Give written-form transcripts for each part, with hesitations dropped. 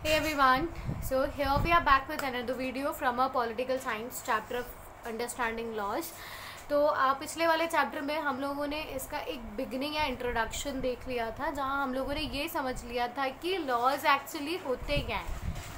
Hey everyone, so here we are back with another video from our political science chapter of understanding laws. तो पिछले वाले chapter में हम लोगों ने इसका एक बिगिनिंग या इंट्रोडक्शन देख लिया था, जहाँ हम लोगों ने ये समझ लिया था कि लॉज एक्चुअली होते क्या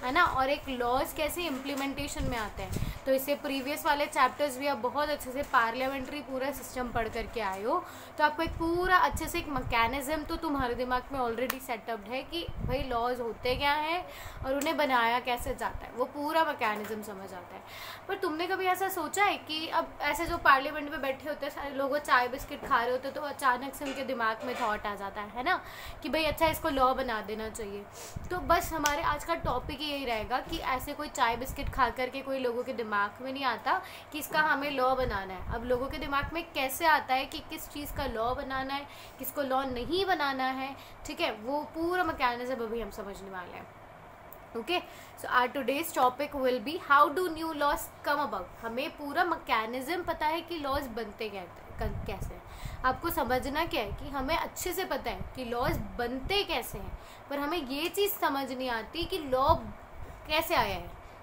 है ना, और एक लॉज कैसे इम्प्लीमेंटेशन में आते हैं। तो इससे प्रीवियस वाले चैप्टर्स भी आप बहुत अच्छे से पार्लियामेंट्री पूरा सिस्टम पढ़ करके आए हो, तो आपको एक पूरा अच्छे से एक मैकेनिज्म तो तुम्हारे दिमाग में ऑलरेडी सेटअप्ड है कि भाई लॉज होते क्या हैं और उन्हें बनाया कैसे जाता है, वो पूरा मैकेनिज्म समझ आता है। पर तुमने कभी ऐसा सोचा है कि अब ऐसे जो पार्लियामेंट में बैठे होते हैं सारे लोग चाय बिस्किट खा रहे होते तो अचानक से उनके दिमाग में थॉट आ जाता है ना कि भाई अच्छा इसको लॉ बना देना चाहिए। तो बस हमारे आज का टॉपिक यही रहेगा कि ऐसे कोई चाय बिस्किट खा करके कोई लोगों के दिमाग में नहीं आता कि इसका हमें लॉ बनाना है। अब लोगों के दिमाग में कैसे आता है कि किस चीज़ का लॉ बनाना है, किसको लॉ नहीं बनाना है, ठीक है, वो पूरा मैकेनिज्म अभी हम समझने वाले हैं। Okay, so our today's topic will be how do new laws come about. हमें पूरा मैकेनिज्म पता है कि लॉज बनते कैसे, आपको समझना क्या है कि हमें अच्छे से पता है कि लॉज बनते कैसे हैं, पर हमें ये चीज़ समझ नहीं आती कि लॉ कैसे आया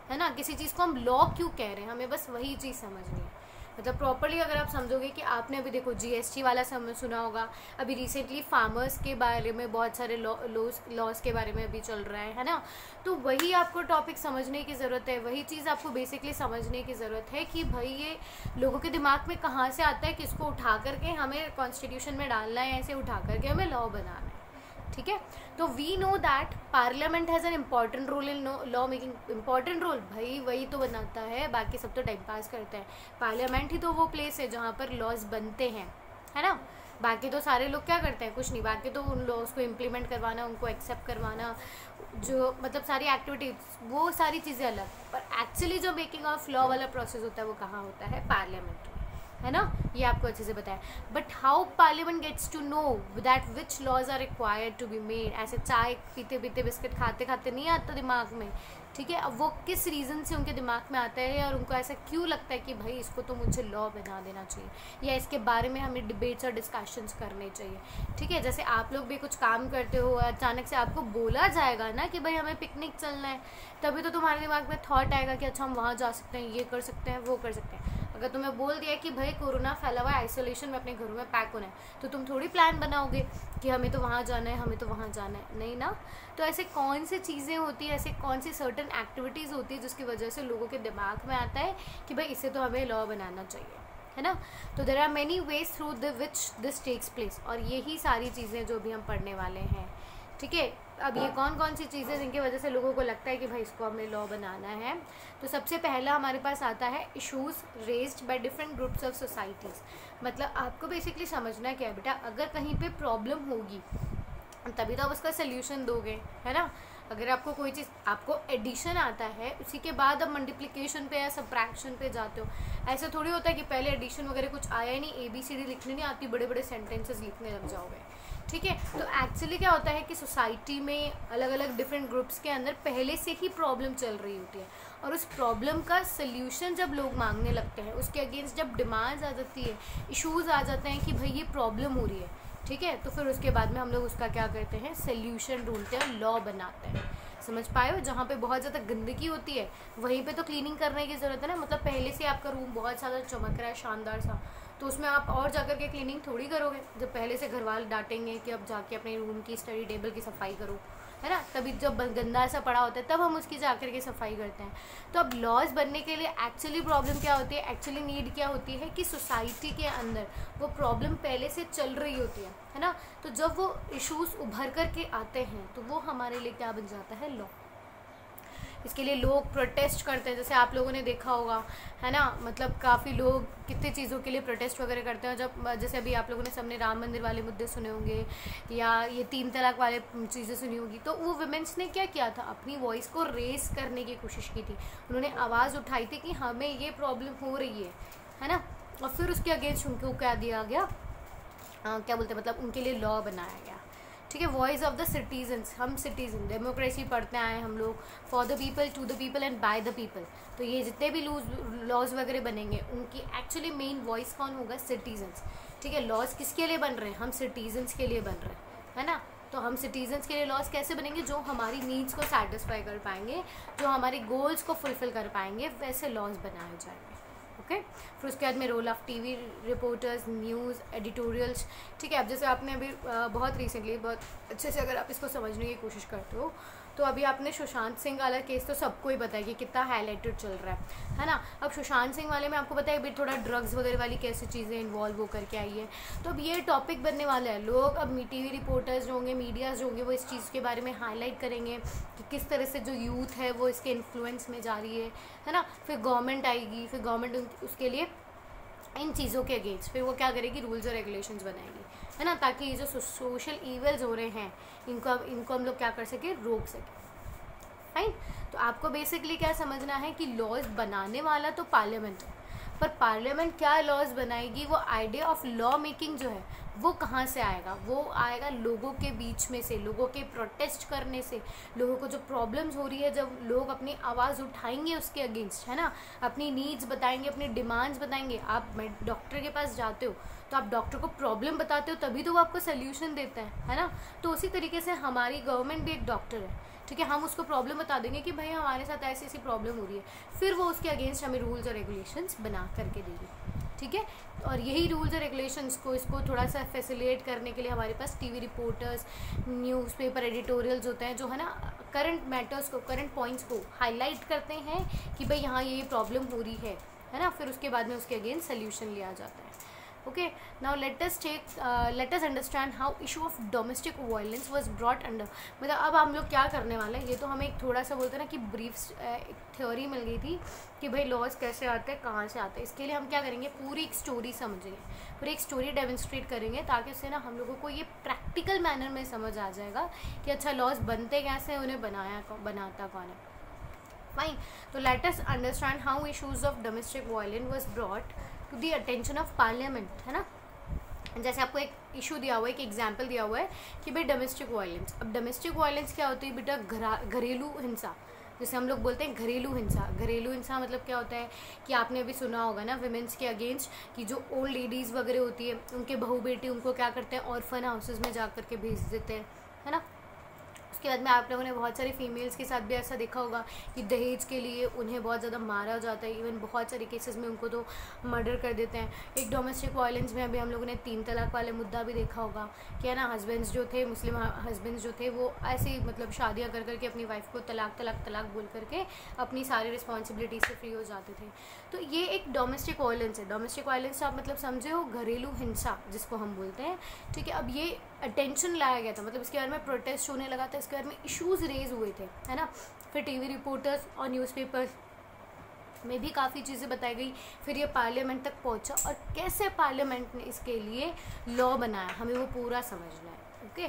है ना, किसी चीज़ को हम लॉ क्यों कह रहे हैं, हमें बस वही चीज़ समझनी है। मतलब प्रॉपर्ली अगर आप समझोगे कि आपने अभी देखो जीएसटी वाला सुना होगा, अभी रिसेंटली फार्मर्स के बारे में बहुत सारे लॉज के बारे में अभी चल रहा है ना, तो वही आपको टॉपिक समझने की ज़रूरत है, वही चीज़ आपको बेसिकली समझने की ज़रूरत है कि भाई ये लोगों के दिमाग में कहाँ से आता है, किसको उठा करके हमें कॉन्स्टिट्यूशन में डालना है, ऐसे उठा करके हमें लॉ बनाना है। ठीक है, तो we know that parliament has an important role in law making. Important role भाई वही तो बनाता है, बाकी सब तो टाइम पास करते हैं। पार्लियामेंट ही तो वो प्लेस है जहाँ पर लॉज बनते हैं, है ना। बाकी तो सारे लोग क्या करते हैं, कुछ नहीं, बाकी तो उन लॉज को इम्प्लीमेंट करवाना, उनको एक्सेप्ट करवाना, जो मतलब सारी एक्टिविटीज, वो सारी चीज़ें अलग, पर एक्चुअली जो मेकिंग ऑफ लॉ वाला प्रोसेस होता है वो कहाँ होता है, पार्लियामेंट, है ना। ये आपको अच्छे से बताया। But how parliament gets to know that which laws are required to be made. ऐसे चाय पीते पीते बिस्किट खाते खाते नहीं आता दिमाग में, ठीक है। अब वो किस रीज़न से उनके दिमाग में आता है और उनको ऐसा क्यों लगता है कि भाई इसको तो मुझे लॉ बना देना चाहिए, या इसके बारे में हमें डिबेट्स और डिस्कशंस करने चाहिए, ठीक है। जैसे आप लोग भी कुछ काम करते हो, अचानक से आपको बोला जाएगा ना कि भाई हमें पिकनिक चलना है, तभी तो तुम्हारे दिमाग में थॉट आएगा कि अच्छा हम वहाँ जा सकते हैं, ये कर सकते हैं, वो कर सकते हैं। अगर तुम्हें बोल दिया कि भाई कोरोना फैला हुआ है, आइसोलेशन में अपने घरों में पैक होना है, तो तुम थोड़ी प्लान बनाओगे कि हमें तो वहाँ जाना है, हमें तो वहाँ जाना है, नहीं ना। तो ऐसे कौन सी चीज़ें होती है, ऐसे कौन सी सर्टन एक्टिविटीज़ होती है जिसकी वजह से लोगों के दिमाग में आता है कि भाई इसे तो हमें लॉ बनाना चाहिए, है ना। तो there are many ways through the which this takes place, और यही सारी चीज़ें जो भी हम पढ़ने वाले हैं, ठीक है। अब ये कौन कौन सी चीज़ें जिनकी वजह से लोगों को लगता है कि भाई इसको हमें लॉ बनाना है। तो सबसे पहला हमारे पास आता है issues raised by different groups of societies. मतलब आपको बेसिकली समझना क्या है बेटा, अगर कहीं पे प्रॉब्लम होगी तभी तो आप उसका सोल्यूशन दोगे, है ना। अगर आपको कोई चीज़, आपको एडिशन आता है, उसी के बाद आप मल्टीप्लिकेशन पे या सब्ट्रैक्शन पे जाते हो। ऐसा थोड़ी होता है कि पहले एडिशन वगैरह कुछ आया ही नहीं, ABCD लिखने नहीं आती, बड़े बड़े सेंटेंसेस लिखने लग जाओगे, ठीक है। तो एक्चुअली क्या होता है कि सोसाइटी में अलग अलग डिफरेंट ग्रुप्स के अंदर पहले से ही प्रॉब्लम चल रही होती है, और उस प्रॉब्लम का सल्यूशन जब लोग मांगने लगते हैं, उसके अगेंस्ट जब डिमांड्स आ जाती है, इश्यूज आ जाते हैं कि भाई ये प्रॉब्लम हो रही है, ठीक है, तो फिर उसके बाद में हम लोग उसका क्या करते हैं, सल्यूशन ढूंढते हैं, लॉ बनाते हैं। समझ पाए हो, जहाँ पे बहुत ज़्यादा गंदगी होती है वहीं पे तो क्लीनिंग करने की ज़रूरत है ना। मतलब पहले से आपका रूम बहुत ज़्यादा चमक रहा है, शानदार सा, तो उसमें आप और जाकर के क्लीनिंग थोड़ी करोगे, जब पहले से घर वाले डांटेंगे कि अब जाके अपने रूम की स्टडी टेबल की सफाई करो, है ना। तभी जब गंदा सा पड़ा होता है तब हम उसकी जाकर के सफाई करते हैं। तो अब लॉज बनने के लिए एक्चुअली प्रॉब्लम क्या होती है, एक्चुअली नीड क्या होती है कि सोसाइटी के अंदर वो प्रॉब्लम पहले से चल रही होती है ना। तो जब वो इश्यूज उभर कर के आते हैं तो वो हमारे लिए क्या बन जाता है, लॉ। इसके लिए लोग प्रोटेस्ट करते हैं, जैसे आप लोगों ने देखा होगा, है ना। मतलब काफ़ी लोग कितने चीज़ों के लिए प्रोटेस्ट वगैरह करते हैं। जब जैसे अभी आप लोगों ने सबने राम मंदिर वाले मुद्दे सुने होंगे, या ये 3 तलाक वाले चीज़ें सुनी होगी, तो वो वुमेन्स ने क्या किया था, अपनी वॉइस को रेस करने की कोशिश की थी, उन्होंने आवाज़ उठाई थी कि हमें ये प्रॉब्लम हो रही है ना। और फिर उसके अगेंस्ट उनको क्या दिया गया, क्या बोलते हैं, मतलब उनके लिए लॉ बनाया गया, ठीक है। वॉइस ऑफ द सिटीजन्स, हम सिटीजन, डेमोक्रेसी पढ़ते आए हम लोग, for the people, to the people and by the people. तो ये जितने भी लॉज वगैरह बनेंगे उनकी एक्चुअली मेन वॉइस कौन होगा, सिटीजन्स, ठीक है। लॉज किसके लिए बन रहे हैं, हम सिटीजन्स के लिए बन रहे हैं, है ना। तो हम सिटीजन्स के लिए लॉज कैसे बनेंगे, जो हमारी नीड्स को सेटिस्फाई कर पाएंगे, जो हमारे गोल्स को फुलफिल कर पाएंगे, वैसे लॉज बनाए जाएंगे। ओके, फिर उसके बाद में role of TV reporters, news editorials. ठीक है, अब जैसे आपने अभी बहुत रिसेंटली बहुत अच्छे से अगर आप इसको समझने की कोशिश करते हो तो अभी आपने सुशांत सिंह वाला केस तो सबको ही पता है कि कितना हाईलाइटेड चल रहा है ना। अब सुशांत सिंह वाले में आपको पता है अभी थोड़ा ड्रग्स वगैरह वाली कैसी चीज़ें इन्वॉल्व हो करके आई है, तो अब ये टॉपिक बनने वाला है। लोग अब टीवी रिपोर्टर्स जो होंगे, मीडियाज़ जो होंगे, वो इस चीज़ के बारे में हाईलाइट करेंगे कि किस तरह से जो यूथ है वो इसके इन्फ्लुएंस में जा रही है ना। फिर गवर्नमेंट आएगी, फिर गवर्नमेंट उसके लिए इन चीज़ों के अगेंस्ट फिर वो क्या करेगी, रूल्स और रेगुलेशंस बनाएगी, है ना, ताकि ये जो सोशल ईवल्स हो रहे हैं इनको हम लोग क्या कर सके, रोक सके। फाइन। तो आपको बेसिकली क्या समझना है कि लॉज बनाने वाला तो पार्लियामेंट है, पर पार्लियामेंट क्या लॉज बनाएगी, वो आइडिया ऑफ लॉ मेकिंग जो है वो कहाँ से आएगा, वो आएगा लोगों के बीच में से, लोगों के प्रोटेस्ट करने से। लोगों को जो प्रॉब्लम्स हो रही है, जब लोग अपनी आवाज़ उठाएंगे उसके अगेंस्ट, है ना, अपनी नीड्स बताएंगे, अपनी डिमांड्स बताएंगे। आप डॉक्टर के पास जाते हो तो आप डॉक्टर को प्रॉब्लम बताते हो, तभी तो वो आपको सोल्यूशन देता है ना। तो उसी तरीके से हमारी गवर्नमेंट भी एक डॉक्टर है, ठीक है। हम उसको प्रॉब्लम बता देंगे कि भाई हमारे साथ ऐसी ऐसी प्रॉब्लम हो रही है, फिर वो उसके अगेंस्ट हमें रूल्स और रेगुलेशंस बना करके देगी, ठीक है। और यही रूल्स और रेगुलेशंस को इसको थोड़ा सा फैसिलिटेट करने के लिए हमारे पास टीवी रिपोर्टर्स, न्यूज़पेपर एडिटोरियल्स होते हैं, जो है ना करंट मैटर्स को, करंट पॉइंट्स को हाईलाइट करते हैं कि भाई यहाँ ये प्रॉब्लम हो रही है ना। फिर उसके बाद में उसके अगेंस्ट सोल्यूशन लिया जाता है। Okay, now let us understand how issue of domestic violence was brought under। मतलब अब हम लोग क्या करने वाले हैं, ये तो हमें एक थोड़ा सा बोलते हैं ना कि ब्रीफ एक थ्योरी मिल गई थी कि भाई लॉज कैसे आते हैं, कहाँ से आते हैं। इसके लिए हम क्या करेंगे, पूरी एक स्टोरी समझेंगे, पूरी एक स्टोरी डेमोन्स्ट्रेट करेंगे, ताकि उससे ना हम लोगों को ये प्रैक्टिकल मैनर में समझ आ जाएगा कि अच्छा लॉज बनते कैसे, उन्हें बनाता कौन है। फाइन। तो let us understand how issues of domestic violence was brought to the attention of parliament, है ना। जैसे आपको एक इशू दिया हुआ है, एक एग्जाम्पल दिया हुआ है कि भाई डोमेस्टिक वायलेंस। अब डोमेस्टिक वायलेंस क्या होती है बेटा, घरेलू हिंसा, जैसे हम लोग बोलते हैं घरेलू हिंसा। घरेलू हिंसा मतलब क्या होता है कि आपने अभी सुना होगा ना, विमेंस के अगेंस्ट कि जो ओल्ड लेडीज़ वगैरह होती है, उनके बहू बेटी उनको क्या करते हैं, ऑर्फन हाउसेज में जा करके भेज देते हैं, है ना। उसके बाद में आप लोगों ने बहुत सारी फीमेल्स के साथ भी ऐसा देखा होगा कि दहेज के लिए उन्हें बहुत ज़्यादा मारा जाता है। इवन बहुत सारे केसेस में उनको तो मर्डर कर देते हैं। एक डोमेस्टिक वायलेंस में अभी हम लोगों ने 3 तलाक वाले मुद्दा भी देखा होगा कि है ना, हस्बैंड्स जो थे, मुस्लिम हस्बैंड्स जो थे, वो ऐसे ही मतलब शादियाँ कर करके अपनी वाइफ को तलाक बोल करके अपनी सारी रिस्पॉन्सिबिलिटी से फ्री हो जाते थे। तो ये एक डोमेस्टिक वायलेंस है। डोमेस्टिक वायलेंस आप मतलब समझे हो, घरेलू हिंसा जिसको हम बोलते हैं, ठीक है। अब ये अटेंशन लाया गया था, मतलब इसके बारे में प्रोटेस्ट होने लगा था, इसके बारे में इश्यूज़ रेज हुए थे, है ना। फिर टीवी रिपोर्टर्स और न्यूज़पेपर्स में भी काफ़ी चीज़ें बताई गई। फिर ये पार्लियामेंट तक पहुंचा, और कैसे पार्लियामेंट ने इसके लिए लॉ बनाया, हमें वो पूरा समझना है। ओके,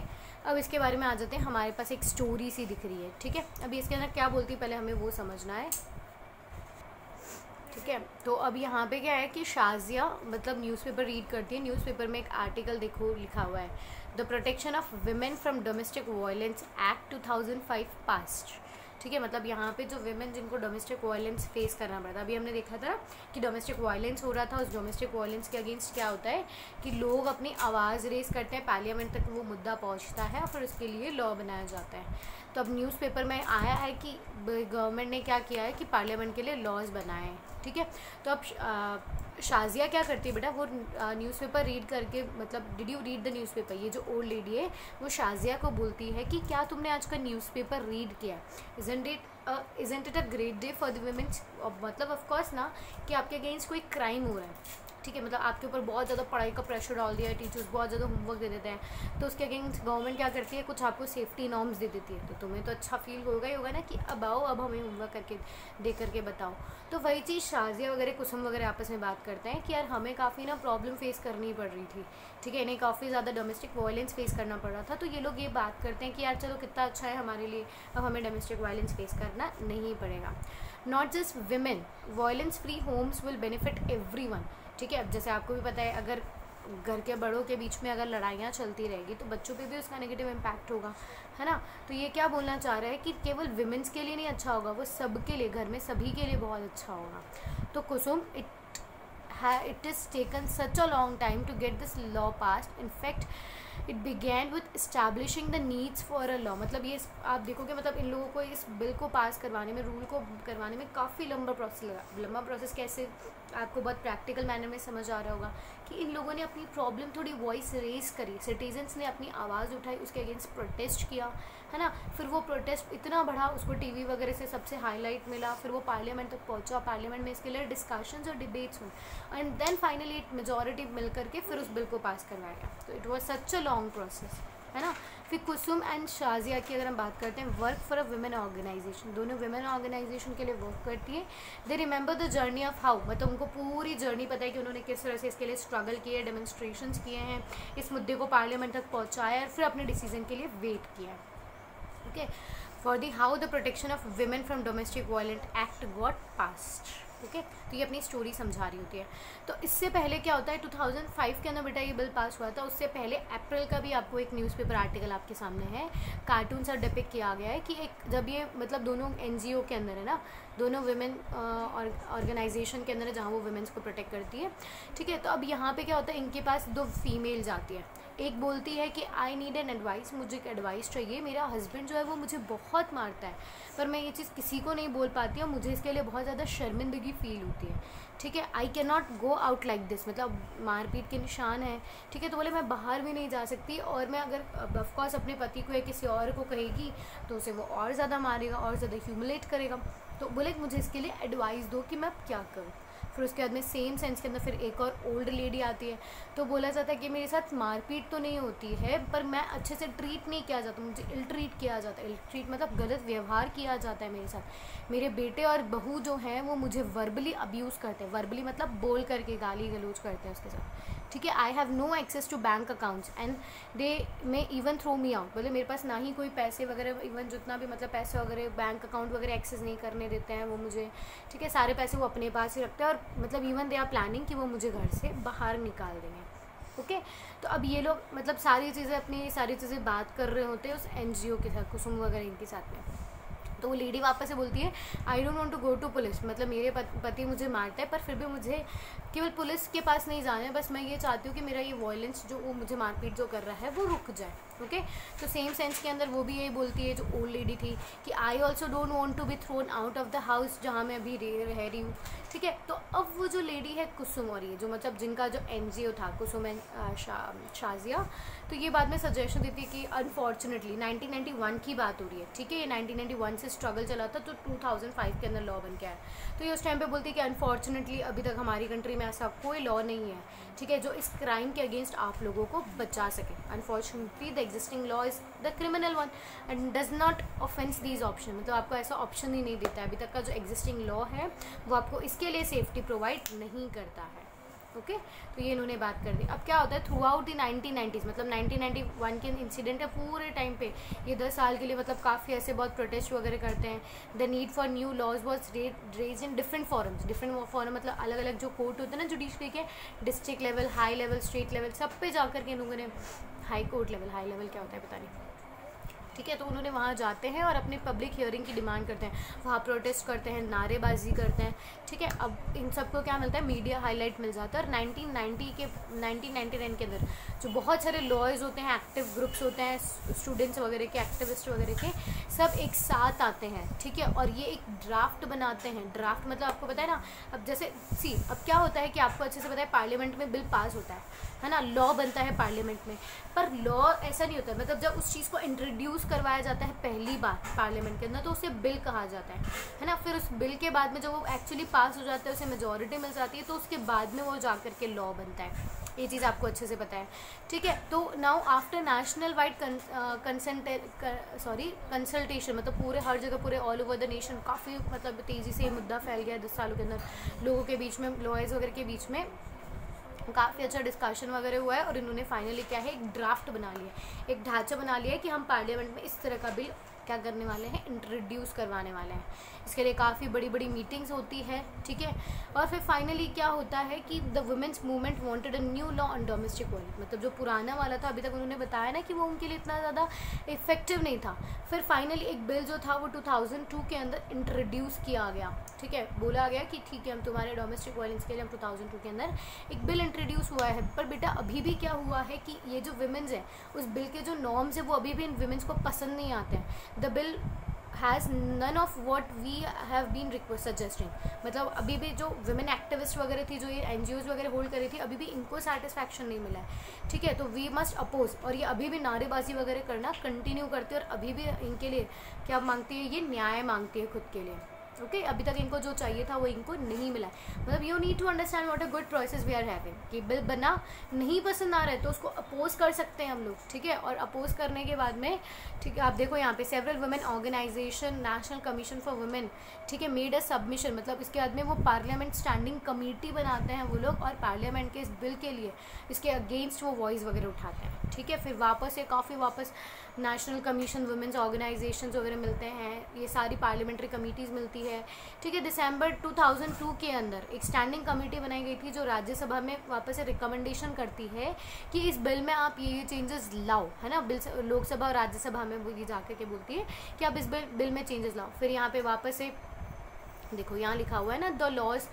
अब इसके बारे में आ जाते हैं। हमारे पास एक स्टोरी सी दिख रही है, ठीक है। अभी इसके अंदर क्या बोलती है पहले हमें वो समझना है, ठीक है। तो अब यहाँ पे क्या है कि शाजिया मतलब न्यूज़पेपर रीड करती है। न्यूज़पेपर में एक आर्टिकल देखो लिखा हुआ है, the protection of women from domestic violence act 2005 passed, ठीक है। मतलब यहाँ पे जो विमेन जिनको डोमेस्टिक वायलेंस फेस करना पड़ता, अभी हमने देखा था कि डोमेस्टिक वायलेंस हो रहा था, उस डोमेस्टिक वायलेंस के अगेंस्ट क्या होता है कि लोग अपनी आवाज़ रेस करते हैं, पार्लियामेंट तक वो मुद्दा पहुँचता है और फिर उसके लिए लॉ बनाया जाता है। तो अब न्यूज़पेपर में आया है कि गवर्नमेंट ने क्या किया है कि पार्लियामेंट के लिए लॉज बनाए हैं, ठीक है। तो अब शाजिया क्या करती है बेटा, वो न्यूज़पेपर रीड करके, मतलब did you read the newspaper, ये जो ओल्ड लेडी है वो शाजिया को बोलती है कि क्या तुमने आज का न्यूज़पेपर रीड किया, isn't it a great day for the women's. मतलब ऑफ कोर्स ना कि आपके अगेंस्ट कोई क्राइम हो रहा है, ठीक है। मतलब आपके ऊपर बहुत ज़्यादा पढ़ाई का प्रेशर डाल दिया है, टीचर्स बहुत ज़्यादा होमवर्क दे देते हैं, तो उसके अगेंस्ट गवर्नमेंट क्या करती है, कुछ आपको सेफ्टी नॉर्म्स दे देती है। तो तुम्हें तो अच्छा फील होगा ही होगा ना कि अब आओ, अब हमें होमवर्क करके दे करके बताओ। तो वही चीज़ शाजिया वगैरह कुसुम वगैरह आपस में बात करते हैं कि यार हमें काफ़ी ना प्रॉब्लम फेस करनी पड़ रही थी, ठीक है। इन्हें काफ़ी ज़्यादा डोमेस्टिक वायलेंस फेस करना पड़ रहा था। तो ये लोग ये बात करते हैं कि यार चलो कितना अच्छा है हमारे लिए, अब हमें डोमेस्टिक वायलेंस फेस करना नहीं पड़ेगा। Not just women, violence free homes will benefit everyone, ठीक है। अब जैसे आपको भी पता है, अगर घर के बड़ों के बीच में अगर लड़ाइयाँ चलती रहेगी तो बच्चों पे भी उसका नेगेटिव इम्पैक्ट होगा, है ना। तो ये क्या बोलना चाह रहा है कि केवल विमेंस के लिए नहीं अच्छा होगा, वो सबके लिए, घर में सभी के लिए बहुत अच्छा होगा। तो Kusum, it is taken such a long time to get this law passed. In fact it began with establishing the needs for a law. मतलब ये आप देखोगे मतलब इन लोगों को इस बिल को पास करवाने में, रूल को करवाने में काफ़ी लंबा प्रोसेस लगा। लंबा प्रोसेस कैसे, आपको बहुत प्रैक्टिकल मैनर में समझ आ रहा होगा कि इन लोगों ने अपनी प्रॉब्लम थोड़ी वॉइस रेज करी, सिटीजन्स ने अपनी आवाज़ उठाई, उसके अगेंस्ट प्रोटेस्ट किया, है ना। फिर वो प्रोटेस्ट इतना बढ़ा, उसको टीवी वगैरह से सबसे हाईलाइट मिला, फिर वो पार्लियामेंट तक पहुंचा, पार्लियामेंट में इसके लिए डिस्कशंस और डिबेट्स हुए एंड देन फाइनली एक मेजॉरिटी मिल करके फिर उस बिल को पास करवाया गया। तो it was such a long process, है ना। फिर कुसुम एंड शाजिया की अगर हम बात करते हैं, work for a women organisation, दोनों वुमेन ऑर्गेनाइजेशन के लिए वर्क करती है। They remember the journey of how, मतलब उनको पूरी जर्नी पता है कि उन्होंने किस तरह से इसके लिए स्ट्रगल किए, डेमोन्स्ट्रेशंस किए हैं, इस मुद्दे को पार्लियामेंट तक पहुँचाया और फिर अपने डिसीजन के लिए वेट किया। Okay, for the how the protection of women from domestic violent act got passed. Okay, तो ये अपनी स्टोरी समझा रही होती है। तो इससे पहले क्या होता है, 2005 के अंदर बेटा ये बिल पास हुआ था। उससे पहले अप्रैल का भी आपको एक न्यूज़पेपर आर्टिकल आपके सामने है, कार्टून सा डिपिक्ट किया गया है कि एक जब ये मतलब दोनों NGO के अंदर है ना, दोनों वुमेन ऑर्गेनाइजेशन के अंदर है जहाँ वो वुमेन्स को प्रोटेक्ट करती है, ठीक है। तो अब यहाँ पे क्या होता है, इनके पास 2 फीमेल्स आती है। एक बोलती है कि आई नीड एन एडवाइस, मुझे एक एडवाइस चाहिए, मेरा हस्बैंड जो है वो मुझे बहुत मारता है, पर मैं ये चीज़ किसी को नहीं बोल पाती हूँ, मुझे इसके लिए बहुत ज़्यादा शर्मिंदगी फील होती है, ठीक है। I can not go out like this, मतलब मारपीट के निशान है, ठीक है। तो बोले मैं बाहर भी नहीं जा सकती, और मैं अगर ऑफकोर्स अपने पति को या किसी और को कहेगी तो उसे वो और ज़्यादा मारेगा और ज़्यादा ह्यूमिलेट करेगा। तो बोले मुझे इसके लिए एडवाइस दो कि मैं क्या करूँ। फिर उसके बाद में सेम सेंस के अंदर फिर एक और ओल्ड लेडी आती है। तो बोला जाता है कि मेरे साथ मारपीट तो नहीं होती है, पर मैं अच्छे से ट्रीट नहीं किया जाता, मुझे इल ट्रीट किया जाता है। इल ट्रीट मतलब गलत व्यवहार किया जाता है मेरे साथ। मेरे बेटे और बहू जो हैं वो मुझे वर्बली अब्यूज़ करते हैं, वर्बली मतलब बोल करके गाली गलौज करते हैं उसके साथ, ठीक है। I have no access to bank accounts and they may even throw me out, मतलब मेरे पास ना ही कोई पैसे वगैरह, इवन जितना भी मतलब पैसे वगैरह बैंक अकाउंट वगैरह एक्सेस नहीं करने देते हैं वो मुझे, ठीक है। सारे पैसे वो अपने पास ही रखते हैं, और मतलब इवन दे आर प्लानिंग कि वो मुझे घर से बाहर निकाल देंगे। ओके, तो अब ये लोग मतलब सारी चीज़ें अपनी सारी चीज़ें बात कर रहे होते हैं उस NGO के साथ, कुसुम वगैरह इनके साथ में। तो वो लेडी वापस से बोलती है I don't want to go to police, मतलब मेरे पति मुझे मारता है, पर फिर भी मुझे केवल पुलिस के पास नहीं जाना है, बस मैं ये चाहती हूँ कि मेरा ये वायलेंस जो वो मुझे मारपीट जो कर रहा है वो रुक जाए। ओके, तो सेम सेंस के अंदर वो भी यही बोलती है जो ओल्ड लेडी थी कि I also don't want to be thrown out of the house जहाँ मैं अभी रह रही हूँ, ठीक है। तो अब वो जो लेडी है कुसुम, और ये जो मतलब जिनका जो NGO था कुसुम एंड शाजिया, तो ये बाद में सजेशन देती है कि अनफॉर्चुनेटली 1991 की बात हो रही है, ठीक है। ये 1991 से स्ट्रगल चला था, तो 2005 के अंदर लॉ बन के आया। तो ये उस टाइम पे बोलती है कि अनफॉर्चुनेटली अभी तक हमारी कंट्री में ऐसा कोई लॉ नहीं है, ठीक है, जो इस क्राइम के अगेंस्ट आप लोगों को बचा सके। Unfortunately the existing law is the criminal one and does not offence these option, मतलब आपको ऐसा ऑप्शन ही नहीं देता है। अभी तक का जो एग्जिस्टिंग लॉ है वो आपको इसके लिए सेफ्टी प्रोवाइड नहीं करता है। ओके, तो ये इन्होंने बात कर दी। अब क्या होता है, थ्रू आउट द 1990s, मतलब 1991 के इंसिडेंट है, पूरे टाइम पे ये 10 साल के लिए मतलब काफ़ी ऐसे बहुत प्रोटेस्ट वगैरह करते हैं। The need for new laws was raise in different forums, different forum मतलब अलग अलग जो कोर्ट होते हैं ना जुडिशरी के, district level, high level, state level, सब पे जा कर के इन लोगों ने, high court level, high level क्या होता है पता नहीं, ठीक है। तो उन्होंने वहाँ जाते हैं और अपनी पब्लिक हियरिंग की डिमांड करते हैं, वहाँ प्रोटेस्ट करते हैं, नारेबाजी करते हैं, ठीक है। अब इन सबको क्या मिलता है, मीडिया हाईलाइट मिल जाता है। और 1999 के अंदर जो बहुत सारे लॉयर्स होते हैं, एक्टिव ग्रुप्स होते हैं, स्टूडेंट्स वगैरह के, एक्टिविस्ट वगैरह के, सब एक साथ आते हैं, ठीक है। और ये एक ड्राफ्ट बनाते हैं। ड्राफ्ट मतलब आपको पता है ना, अब जैसे अब क्या होता है कि आपको अच्छे से पता है, पार्लियामेंट में बिल पास होता है ना, लॉ बनता है पार्लियामेंट में, पर लॉ ऐसा नहीं होता, मतलब जब उस चीज़ को इंट्रोड्यूस करवाया जाता है पहली बार पार्लियामेंट के अंदर, तो उसे बिल कहा जाता है ना। फिर उस बिल के बाद में जब वो एक्चुअली पास हो जाता है, उसे मेजॉरिटी मिल जाती है, तो उसके बाद में वो जा कर के लॉ बनता है। ये चीज़ आपको अच्छे से पता है, ठीक है। तो now after national wide consultation, मतलब पूरे हर जगह, पूरे ऑल ओवर द नेशन काफ़ी मतलब तेज़ी से ये मुद्दा फैल गया 10 सालों के अंदर, लोगों के बीच में, लॉयर्स वगैरह के बीच में काफ़ी अच्छा डिस्कशन वगैरह हुआ है। और इन्होंने फाइनली क्या है, एक ड्राफ्ट बना लिया, एक ढांचा बना लिया है कि हम पार्लियामेंट में इस तरह का बिल क्या करने वाले हैं, इंट्रोड्यूस करवाने वाले हैं। इसके लिए काफ़ी बड़ी बड़ी मीटिंग्स होती है, ठीक है। और फिर फाइनली क्या होता है कि the women's movement wanted a new law on domestic violence, मतलब जो पुराना वाला था, अभी तक उन्होंने बताया ना कि वो उनके लिए इतना ज़्यादा इफेक्टिव नहीं था। फिर फाइनली एक बिल जो था वो 2002 के अंदर इंट्रोड्यूस किया गया, ठीक है, बोला गया कि ठीक है हम तुम्हारे डोमेस्टिक वायलेंस के लिए हम 2002 के अंदर एक बिल इंट्रोड्यूस हुआ है। पर बेटा अभी भी क्या हुआ है कि ये जो विमेंस हैं उस बिल के जो नॉर्म्स है वो अभी भी इन विमेंस को पसंद नहीं आते हैं। The bill has none of what we have been suggesting, मतलब अभी भी जो विमेन एक्टिविस्ट वगैरह थी, जो ये NGOs वगैरह होल्ड करी थी, अभी भी इनको सेटिस्फैक्शन नहीं मिला है, ठीक है। तो वी मस्ट अपोज, और ये अभी भी नारेबाजी वगैरह करना कंटिन्यू करती है और अभी भी इनके लिए क्या मांगती है, ये न्याय मांगती है खुद के लिए। ओके अभी तक इनको जो चाहिए था वो इनको नहीं मिला है। मतलब you need to understand what a good process we are having, कि बिल बना नहीं पसंद आ रहा है तो उसको अपोज कर सकते हैं हम लोग, ठीक है। और अपोज करने के बाद में, ठीक है, आप देखो यहाँ पे several women organisation, national commission for women, ठीक है, मेड अ सबमिशन, मतलब इसके बाद में वो पार्लियामेंट स्टैंडिंग कमेटी बनाते हैं वो लोग, और पार्लियामेंट के इस बिल के लिए इसके अगेंस्ट वो वॉइस वगैरह उठाते हैं, ठीक है। फिर वापस से काफ़ी वापस नेशनल कमीशन वुमेन्स ऑर्गेनाइजेशन वगैरह मिलते हैं, ये सारी पार्लियामेंट्री कमेटीज़ मिलती है, ठीक है। दिसंबर 2002 के अंदर एक स्टैंडिंग कमेटी बनाई गई थी जो राज्यसभा में वापस से रिकमेंडेशन करती है कि इस बिल में आप ये चेंजेस लाओ, है ना। बिल लोकसभा और राज्यसभा में वो ये जाकर के बोलती है कि आप इस बिल में चेंजेस लाओ। फिर यहाँ पे वापस से देखो यहाँ लिखा हुआ है ना, the laws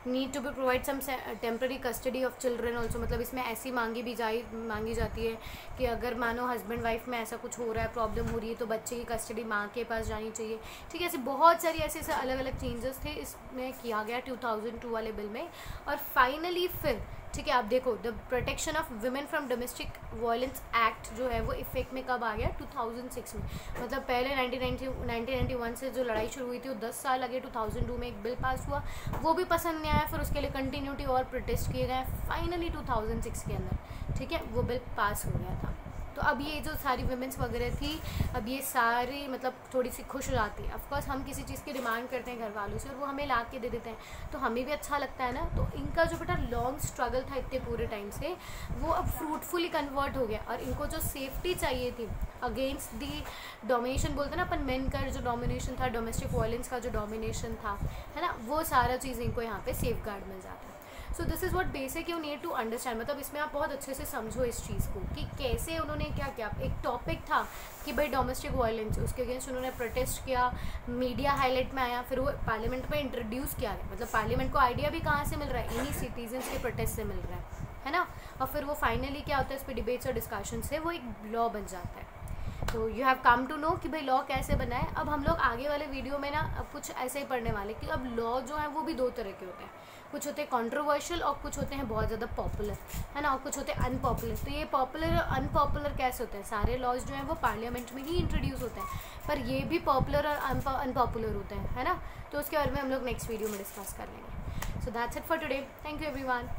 need to be provide some temporary custody of children also, मतलब इसमें ऐसी मांगी जाती है कि अगर मानो हस्बैंड वाइफ में ऐसा कुछ हो रहा है, प्रॉब्लम हो रही है, तो बच्चे की कस्टडी माँ के पास जानी चाहिए, ठीक है। ऐसे बहुत सारी ऐसे अलग अलग चेंजेस थे इसमें किया गया 2002 वाले बिल में। और फाइनली फिर, ठीक है, आप देखो the protection of women from domestic violence act जो है वो इफेक्ट में कब आ गया, 2006 में। मतलब पहले 1991 से जो लड़ाई शुरू हुई थी वो 10 साल लगे, 2002 में एक बिल पास हुआ, वो भी पसंद नहीं आया, फिर उसके लिए कंटिन्यूटी और प्रोटेस्ट किए गए, फाइनली 2006 के अंदर, ठीक है, वो बिल पास हो गया था। तो अब ये जो सारी वुमेन्स वगैरह थी, अब ये सारी मतलब थोड़ी सी खुश हो जाती है। ऑफकोर्स हम किसी चीज़ की डिमांड करते हैं घर वालों से और वो हमें ला के दे देते हैं, तो हमें भी अच्छा लगता है ना। तो इनका जो बेटा लॉन्ग स्ट्रगल था इतने पूरे टाइम से, वो अब फ्रूटफुली कन्वर्ट हो गया, और इनको जो सेफ्टी चाहिए थी अगेंस्ट दी डोमिनेशन, बोलते हैं ना अपन, मेन का जो डोमिनेशन था, डोमेस्टिक वायलेंस का जो डोमिनेशन था, है ना, वो सारा चीज़ इनको यहाँ पे सेफ गार्ड मिल जाता है। So this is what basic you need to understand, मतलब इसमें आप बहुत अच्छे से समझो इस चीज़ को कि कैसे उन्होंने क्या किया। एक टॉपिक था कि भाई डोमेस्टिक वायलेंस, उसके अगेंस्ट उन्होंने प्रोटेस्ट किया, मीडिया हाईलाइट में आया, फिर वो पार्लियामेंट में इंट्रोड्यूस किया गया। मतलब पार्लियामेंट को आइडिया भी कहाँ से मिल रहा है, इन्हीं सिटीजन्स के प्रोटेस्ट से मिल रहा है ना। और फिर वो फाइनली क्या होता है, इस पर डिबेट्स और डिस्कशन से वो एक लॉ बन जाता है। तो you have come to know कि भाई लॉ कैसे बना है। अब हम लोग आगे वाले वीडियो में ना अब कुछ ऐसे ही पढ़ने वाले कि अब लॉ जो है वो भी दो तरह के होते हैं, कुछ होते हैं कंट्रोवर्शियल और कुछ होते हैं बहुत ज़्यादा पॉपुलर, है ना, और कुछ होते हैं अनपॉपुलर। तो ये पॉपुलर और अनपॉपुलर कैसे होते हैं, सारे लॉज जो हैं वो पार्लियामेंट में ही इंट्रोड्यूस होते हैं, पर ये भी पॉपुलर और अनपॉपुलर होते हैं, है ना। तो उसके बारे में हम लोग नेक्स्ट वीडियो में डिस्कस कर लेंगे। So that's it for today, thank you everyone.